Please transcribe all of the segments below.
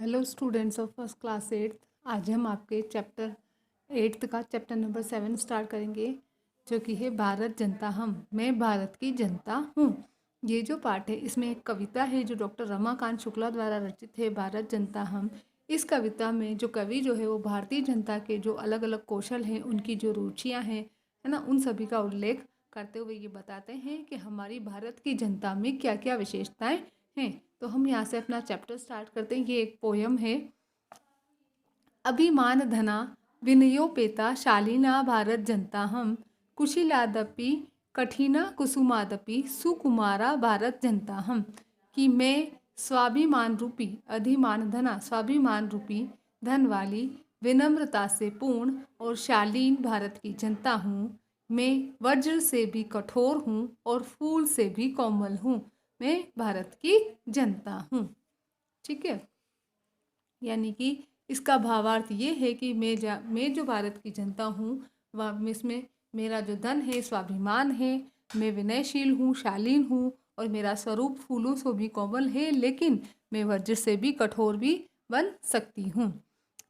Hello students of first class eighth. आज हम आपके चैप्टर एट्थ का चैप्टर नंबर 7 स्टार्ट करेंगे, जो कि है भारत जनता हम। मैं भारत की जनता हूँ। ये जो पाठ है इसमें एक कविता है जो डॉक्टर रमाकांत शुक्ला द्वारा रचित है, भारत जनता हम। इस कविता में जो कवि जो है वो भारतीय जनता के जो अलग अलग कौशल हैं, उनकी जो रुचियाँ हैं, है ना, उन सभी का उल्लेख करते हुए ये बताते हैं कि हमारी भारत की जनता में क्या क्या विशेषताएं हैं। तो हम यहाँ से अपना चैप्टर स्टार्ट करते हैं। ये एक पोयम है। अभिमान धना विनयोपेता शालीना भारत जनता हम, कुशीलादपि कठिना कुसुमादपि सुकुमारा भारत जनता हम। कि मैं स्वाभिमान रूपी अधिमान धना, स्वाभिमान रूपी धन वाली, विनम्रता से पूर्ण और शालीन भारत की जनता हूँ। मैं वज्र से भी कठोर हूँ और फूल से भी कोमल हूँ। मैं भारत की जनता हूँ। ठीक है, यानी कि इसका भावार्थ ये है कि मैं जो भारत की जनता हूँ वह इसमें मेरा जो धन है स्वाभिमान है, मैं विनयशील हूँ, शालीन हूँ और मेरा स्वरूप फूलों से भी कोमल है, लेकिन मैं वज्र से भी कठोर भी बन सकती हूँ।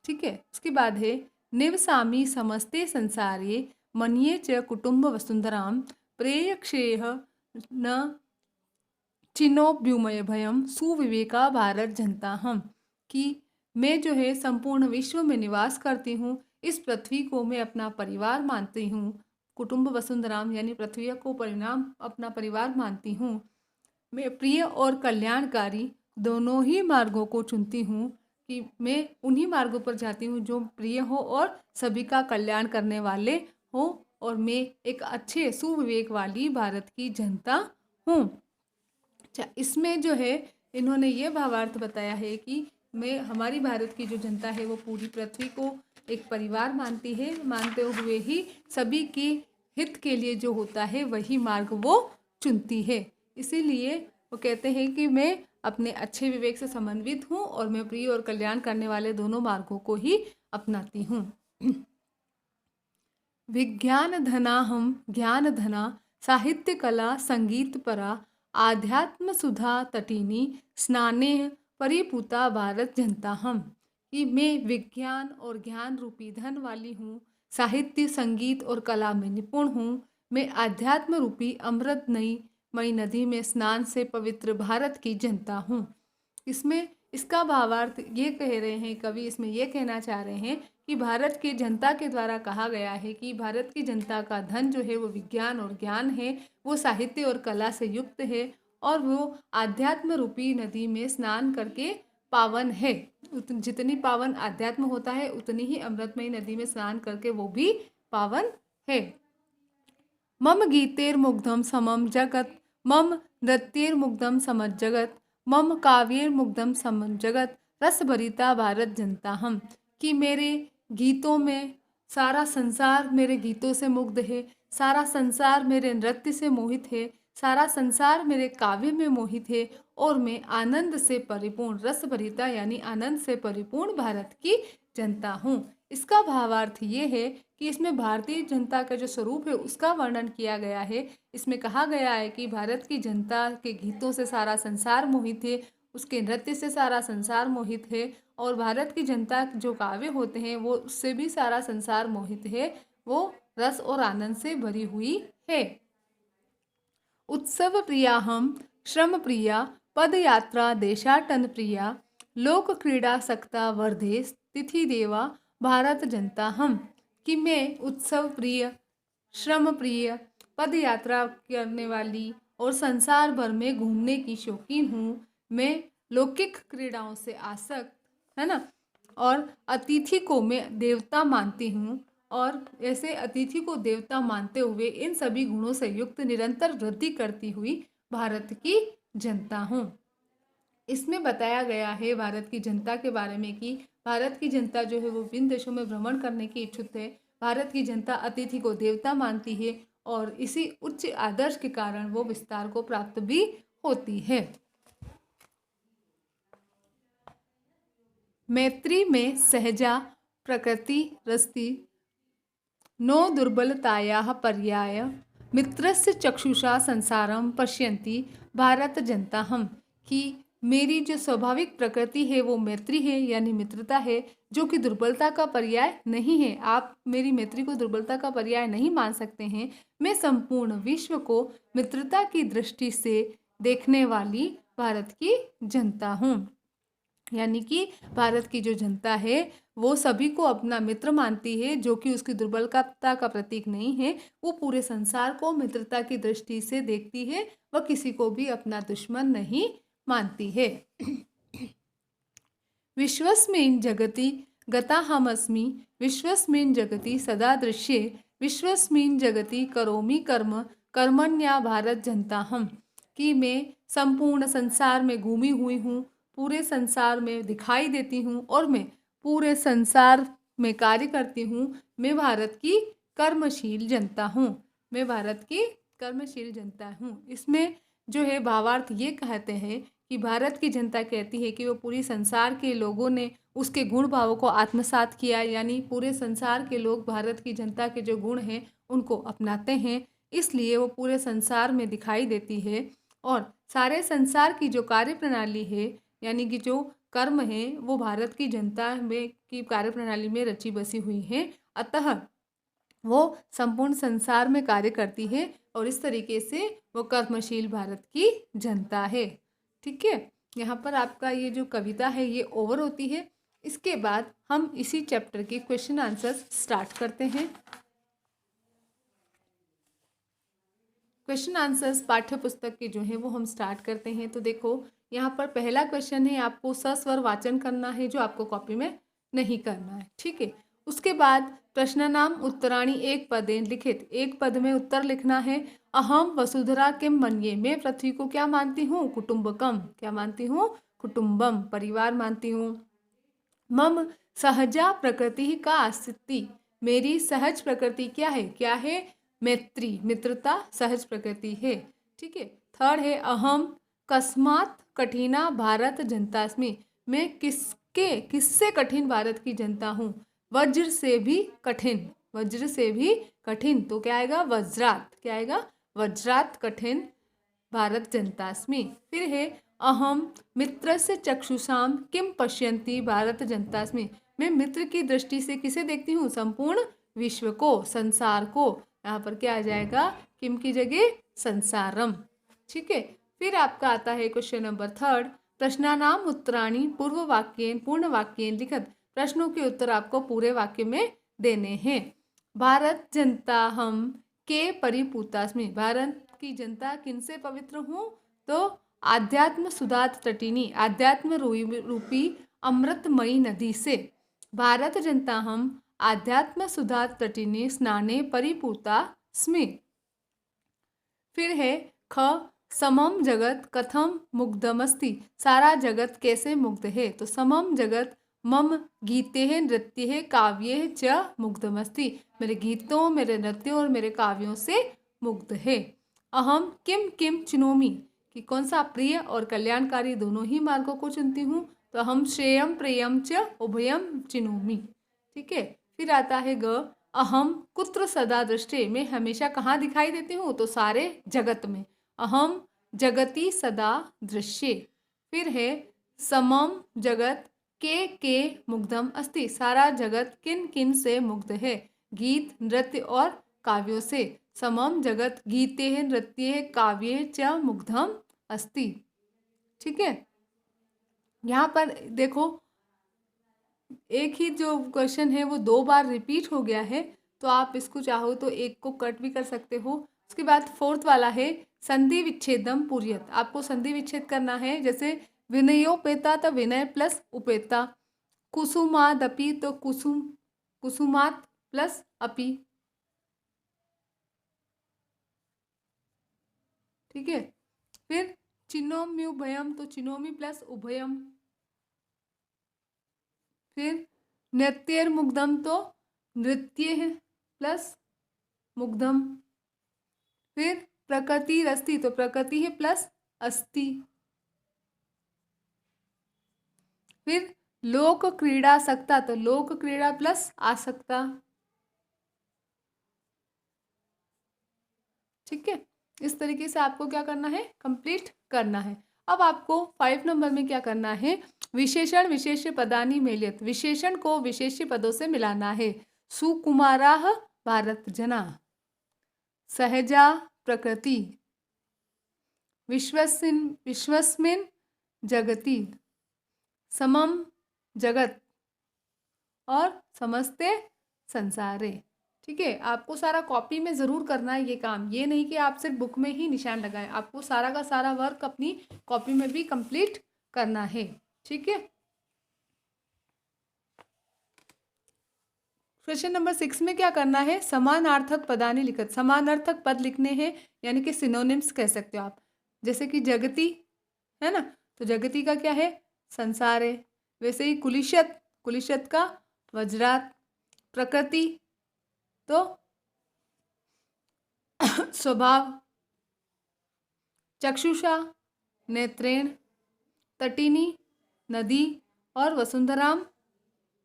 ठीक है, उसके बाद है निवसामि समस्ते संसारे मन्ये च कुटुंब वसुंधराम, प्रेयक्षेह न चिन्नोभ्युमय भयम सुविवेका भारत जनता हम। कि मैं जो है संपूर्ण विश्व में निवास करती हूँ, इस पृथ्वी को मैं अपना परिवार मानती हूँ। कुटुंब वसुंधराम यानी पृथ्वी को परिणाम अपना परिवार मानती हूँ। मैं प्रिय और कल्याणकारी दोनों ही मार्गों को चुनती हूँ। कि मैं उन्हीं मार्गों पर जाती हूँ जो प्रिय हो और सभी का कल्याण करने वाले हो, और मैं एक अच्छे सुविवेक वाली भारत की जनता हूँ। अच्छा, इसमें जो है इन्होंने ये भावार्थ बताया है कि मैं हमारी भारत की जो जनता है वो पूरी पृथ्वी को एक परिवार मानती है, मानते हुए ही सभी के हित के लिए जो होता है वही मार्ग वो चुनती है। इसीलिए वो कहते हैं कि मैं अपने अच्छे विवेक से समन्वित हूँ और मैं प्रिय और कल्याण करने वाले दोनों मार्गों को ही अपनाती हूँ। विज्ञान धना हम ज्ञान धना, साहित्य कला संगीत परा, आध्यात्म सुधा तटिनी, स्नाने परिपूता भारत जनता हम। कि मैं विज्ञान और ज्ञान रूपी धन वाली हूँ, साहित्य संगीत और कला में निपुण हूँ, मैं आध्यात्म रूपी अमृत मई नदी में स्नान से पवित्र भारत की जनता हूँ। इसमें इसका भावार्थ ये कह रहे हैं कवि, इसमें ये कहना चाह रहे हैं कि भारत की जनता के द्वारा कहा गया है कि भारत की जनता का धन जो है वो विज्ञान और ज्ञान है, वो साहित्य और कला से युक्त है, और वो आध्यात्म रूपी नदी में स्नान करके पावन है। जितनी पावन आध्यात्म होता है उतनी ही अमृतमयी नदी में स्नान करके वो भी पावन है। मम गीतेर्मुग्धम समम जगत, मम नृत्येर्मुग्धम समज जगत, मम काव्येर्मुग्धम समम जगत, रस भरिता भारत जनता हम। कि मेरे गीतों में सारा संसार मेरे गीतों से मुग्ध है, सारा संसार मेरे नृत्य से मोहित है, सारा संसार मेरे काव्य में मोहित है, और मैं आनंद से परिपूर्ण, रस भरिता यानी आनंद से परिपूर्ण भारत की जनता हूँ। इसका भावार्थ ये है कि इसमें भारतीय जनता का जो स्वरूप है उसका वर्णन किया गया है। इसमें कहा गया है कि भारत की जनता के गीतों से सारा संसार मोहित है, उसके नृत्य से सारा संसार मोहित है, और भारत की जनता जो काव्य होते हैं वो उससे भी सारा संसार मोहित है, वो रस और आनंद से भरी हुई है। उत्सव प्रिया हम श्रम प्रिया, पद यात्रा देशाटन प्रिया, लोक क्रीड़ा सक्ता वर्धेस, तिथि देवा भारत जनता हम। कि मैं उत्सव प्रिय, श्रम प्रिय, पद यात्रा करने वाली और संसार भर में घूमने की शौकीन हूँ। मैं लौकिक क्रीड़ाओं से आसक्त, है ना, और अतिथि को मैं देवता मानती हूँ, और ऐसे अतिथि को देवता मानते हुए इन सभी गुणों से युक्त निरंतर वृद्धि करती हुई भारत की जनता हूँ। इसमें बताया गया है भारत की जनता के बारे में कि भारत की जनता जो है वो विभिन्न देशों में भ्रमण करने की इच्छुक है। भारत की जनता अतिथि को देवता मानती है, और इसी उच्च आदर्श के कारण वो विस्तार को प्राप्त भी होती है। मैत्री में सहजा प्रकृति रस्ति, नो दुर्बलतायाः पर्याय, मित्रस्य चक्षुषा संसारम पश्यन्ति भारत जनता हम। कि मेरी जो स्वाभाविक प्रकृति है वो मैत्री है यानी मित्रता है, जो कि दुर्बलता का पर्याय नहीं है। आप मेरी मैत्री को दुर्बलता का पर्याय नहीं मान सकते हैं। मैं संपूर्ण विश्व को मित्रता की दृष्टि से देखने वाली भारत की जनता हूँ। यानी कि भारत की जो जनता है वो सभी को अपना मित्र मानती है, जो कि उसकी दुर्बलता का प्रतीक नहीं है। वो पूरे संसार को मित्रता की दृष्टि से देखती है, वह किसी को भी अपना दुश्मन नहीं मानती है। विश्वस्मिन् जगति गताहमस्मि, विश्वस्मिन् जगति सदा दृश्ये, विश्वस्मिन् जगति करोमि कर्म, कर्मण्या भारत जनता हम। कि मैं संपूर्ण संसार में घूमी हुई हूँ, पूरे संसार में दिखाई देती हूँ और मैं पूरे संसार में कार्य करती हूँ। मैं भारत की कर्मशील जनता हूँ। मैं भारत की कर्मशील जनता हूँ। इसमें जो है भावार्थ ये कहते हैं कि भारत की जनता कहती है कि वो पूरी संसार के लोगों ने उसके गुण भावों को आत्मसात किया, यानी पूरे संसार के लोग भारत की जनता के जो गुण हैं उनको अपनाते हैं, इसलिए वो पूरे संसार में दिखाई देती है। और सारे संसार की जो कार्य प्रणाली है यानी कि जो कर्म है वो भारत की जनता में की कार्य प्रणाली में रची बसी हुई है, अतः वो संपूर्ण संसार में कार्य करती है और इस तरीके से वो कर्मशील भारत की जनता है। ठीक है, यहाँ पर आपका ये जो कविता है ये ओवर होती है। इसके बाद हम इसी चैप्टर के क्वेश्चन आंसर्स स्टार्ट करते हैं। क्वेश्चन आंसर्स पाठ्य पुस्तक के जो हैं वो हम स्टार्ट करते हैं। तो देखो यहाँ पर पहला क्वेश्चन है, आपको सस्वर वाचन करना है जो आपको कॉपी में नहीं करना है। ठीक है, उसके बाद प्रश्न नाम उत्तराणी एक पदेन लिखित, एक पद में उत्तर लिखना है। अहम वसुधरा किम मन्ये, मैं पृथ्वी को क्या मानती हूँ, कुटुम्बकम, क्या मानती हूँ, कुटुम्बम, परिवार मानती हूँ। मम सहजा प्रकृति का अस्तित्व, मेरी सहज प्रकृति क्या है, क्या है, मैत्री, मित्रता सहज प्रकृति है। ठीक है, थर्ड है अहम कस्मात कठिना भारत जनतास्मि, मैं किससे कठिन भारत की जनता हूँ, वज्र से भी कठिन, वज्र से भी कठिन, तो क्या आएगा, वज्रात, क्या आएगा, वज्रात कठिन भारत जनतास्मि। फिर है अहम मित्रस्य चक्षुषाम किम पश्यन्ति भारत जनतास्मि, मैं मित्र की दृष्टि से किसे देखती हूँ, संपूर्ण विश्व को, संसार को। यहाँ पर क्या आ जाएगा, किम की जगह संसारम। ठीक है, फिर आपका आता है क्वेश्चन नंबर थर्ड, प्रश्नानाम उत्तराणी पूर्व वाक्येन पूर्ण वाक्येन लिखत, प्रश्नों के उत्तर आपको पूरे वाक्य में देने हैं। भारत जनता हम के परिपूतास्मि, भारत की जनता किनसे पवित्र हूँ, तो आध्यात्म सुधात तटिनी, आध्यात्म रूपी अमृतमयी नदी से। भारत जनता हम आध्यात्म सुधात तटिनी स्नाने परिपूता स्मि। फिर है ख समम जगत कथम मुग्धमस्ति, सारा जगत कैसे मुग्ध है, तो समम जगत मम गीते है नृत्य है काव्ये च मुग्धमस्ति, मेरे गीतों, मेरे नृत्यों और मेरे काव्यों से मुग्ध है। अहम किम किम चुनोमी, कि कौन सा प्रिय और कल्याणकारी दोनों ही मार्गों को चुनती हूँ, तो हम श्रेयम प्रियम च उभयम चिनोमी। ठीक है, फिर आता है ग अहम कुत्र सदा दृष्टे, मैं हमेशा कहाँ दिखाई देती हूँ, तो सारे जगत में, अहम जगति सदा दृश्ये। फिर है समम जगत के मुग्धम अस्ति, सारा जगत किन किन से मुग्ध है, गीत नृत्य और काव्यों से। समम जगत गीते है नृत्य है काव्ये च मुग्धम अस्ति। ठीक है, यहाँ पर देखो एक ही जो क्वेश्चन है वो दो बार रिपीट हो गया है, तो आप इसको चाहो तो एक को कट भी कर सकते हो। उसके बाद फोर्थ वाला है संधि विच्छेदम पूर्यत, आपको संधि विच्छेद करना है। जैसे विनयोपेता तो विनय प्लस उपेता, कुसुमादपि तो कुसुमात प्लस अपि। ठीक है, फिर चिनोम्युभयम तो चिनोमी प्लस उभयम। फिर नृत्येर मुग्धम तो नृत्य है प्लस मुग्धम। फिर प्रकृति रस्ति तो प्रकृति है प्लस अस्ति। फिर लोक क्रीड़ा सकता तो लोक क्रीड़ा प्लस आसक्ता। ठीक है, इस तरीके से आपको क्या करना है, कंप्लीट करना है। अब आपको 5 नंबर में क्या करना है, विशेषण विशेष्य पदानि मेलयत, विशेषण को विशेष्य पदों से मिलाना है। सुकुमाराः भारत जना, सहजा प्रकृति, विश्वस्मिन् जगति, समम जगत और समस्ते संसारे। ठीक है, आपको सारा कॉपी में ज़रूर करना है ये काम, ये नहीं कि आप सिर्फ बुक में ही निशान लगाएं, आपको सारा का सारा वर्क अपनी कॉपी में भी कंप्लीट करना है। ठीक है, क्वेश्चन नंबर 6 में क्या करना है, समानार्थक पदानि लिखत, समानार्थक पद लिखने हैं, यानी कि सिनोनिम्स कह सकते हो आप। जैसे कि जगति है ना, तो जगति का क्या है, संसार है। वैसे ही कुलिशत, कुलिशत का वज्रात, प्रकृति तो स्वभाव, चक्षुषा नेत्रेण, तटिनी नदी और वसुंधराम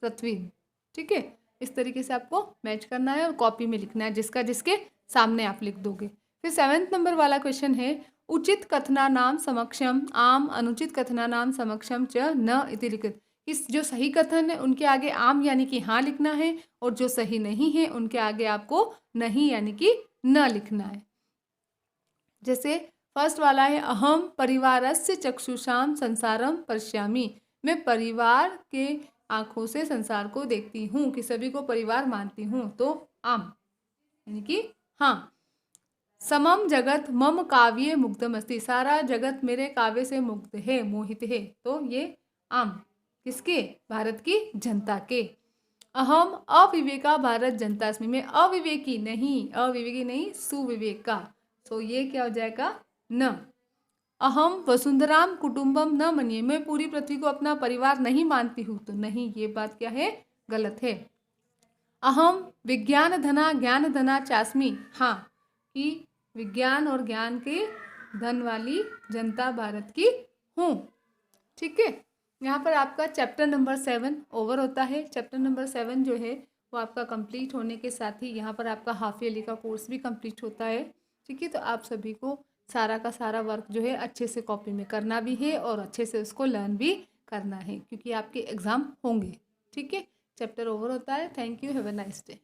पृथ्वी। ठीक है, इस तरीके से आपको मैच करना है और कॉपी में लिखना है, जिसका जिसके सामने आप लिख दोगे। फिर 7वें नंबर वाला क्वेश्चन है, उचित कथना नाम समक्षम आम अनुचित कथना नाम समक्षम च न इति लिखित। इस जो सही कथन है उनके आगे आम यानी कि हाँ लिखना है, और जो सही नहीं है उनके आगे आपको नहीं यानी कि न लिखना है। जैसे फर्स्ट वाला है, अहम परिवारस्य चक्षुषाम संसारम पश्यामि, मैं परिवार के आंखों से संसार को देखती हूँ, कि सभी को परिवार मानती हूँ, तो आम यानी कि हाँ। समम जगत मम काव्ये मुग्धमस्ति, सारा जगत मेरे काव्य से मुग्ध है, मोहित है, तो ये आम किसके, भारत की जनता के। अहम अविवेका भारत जनतास्मि, में अविवेकी नहीं सुविवेका, तो ये क्या हो जाएगा न। अहम वसुंधराम कुटुंबम न मन्ये, मैं पूरी पृथ्वी को अपना परिवार नहीं मानती हूँ, तो नहीं, ये बात क्या है, गलत है। अहम विज्ञान धना ज्ञान धना चास्मी, हाँ, कि विज्ञान और ज्ञान के धन वाली जनता भारत की हूँ। ठीक है, यहाँ पर आपका चैप्टर नंबर 7 ओवर होता है। चैप्टर नंबर 7 जो है वो आपका कंप्लीट होने के साथ ही यहाँ पर आपका हाफ ईयरली का कोर्स भी कंप्लीट होता है। ठीक है, तो आप सभी को सारा का सारा वर्क जो है अच्छे से कॉपी में करना भी है और अच्छे से उसको लर्न भी करना है, क्योंकि आपके एग्ज़ाम होंगे। ठीक है, चैप्टर ओवर होता है। Thank you, have a nice day.